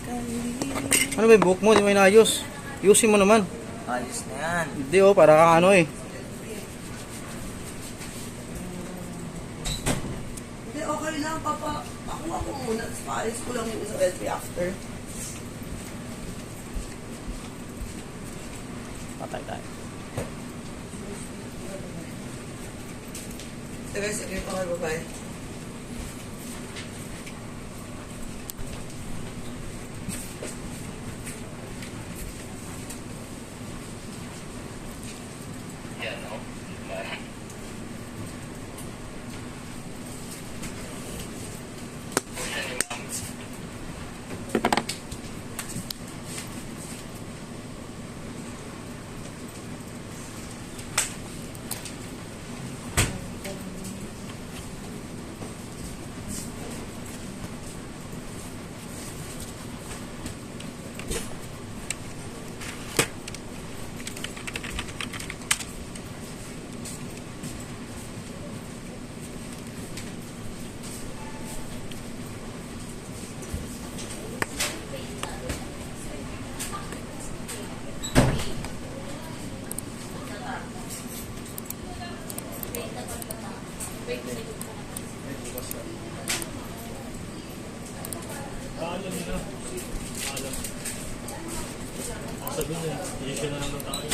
Ano ba yung buhok mo? Di mo inayos. Ayusin mo naman. Ayos na yan. Hindi oh, para kang ano eh. Hindi, okay lang, papa. Pakuha ko muna, tapos paalis ko lang yung isang selfie after. Patay tayo. So guys, okay pa kayo, bye-bye. Paalam nila. Paalam. Sabi niya, i-issue na naman tayo.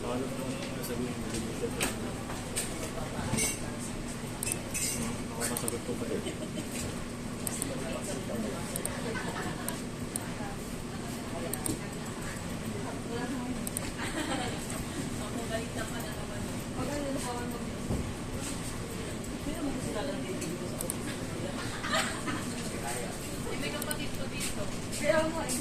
Paalam na sabi niya, i-issue na naman. Ako masagot ko pa rin. Kaya mo eh.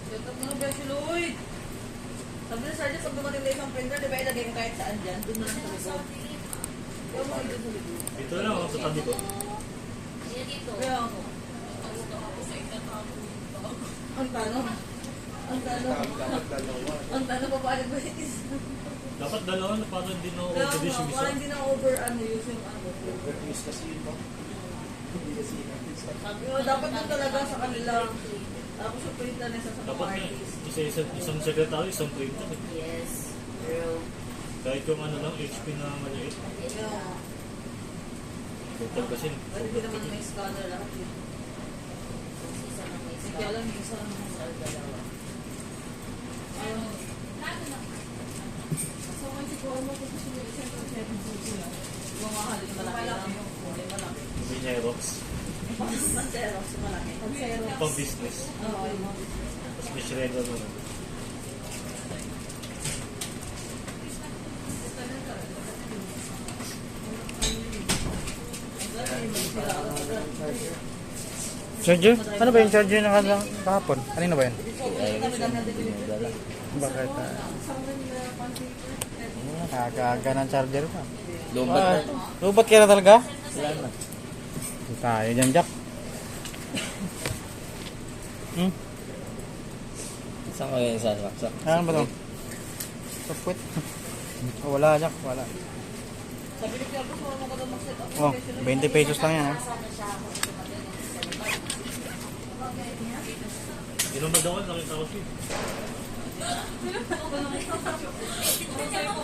Tutok mo ba si Lloyd? Sabi na Sarge, pag dumating na isang printer, di ba ilagay mo kahit saan dyan? Doon na lang sa likod. Kaya mo ito sa likod. Dito lang ako sa tabi ko. Kaya ako. Ang tanong. Ang tanong. Ang tanong pa paano ba yung isa? Dapat dalawa na para hindi na Kaya overuse mo, yung isa. parang hindi na over use yung ano. Overuse kasi yun, no? Hindi kasi Dapat doon talaga sa kanila. Tapos yung printer na isa sa mga Dapat nga, artist. isang secretary, isang printer. Yes, true. Kahit yung ano lang, HP na maliit. Yeah. Total kasi. Pwede din naman may scanner lahat yun. Isa na may Hindi alam yung isa naman sa dalawa. Ayun. So, kung siguro mo kung gusto yung isang concept sila, bumahalin malaki lang yung kulay malaki. May Xerox. Panseros, malaki. Panseros. Pang business. Oo, yung mga Tapos may shredder naman. Charger? Ano ba yung charger na kahapon? Kanina ba yan? Bakit? Kakaga ng charger pa. Lumbat na. Lubat ka na talaga? Wala na. Hindi tayo dyan, Jack. Saan ko yung sasaksak? Ano ba ito? Kapwit. Oh, wala, Jack. Wala. Sabi ni Piago, kung ano ka daw mag-set up. Oh, 20 pesos lang yan, ha? Tinumad ako, nakita ko siya. Tingnan mo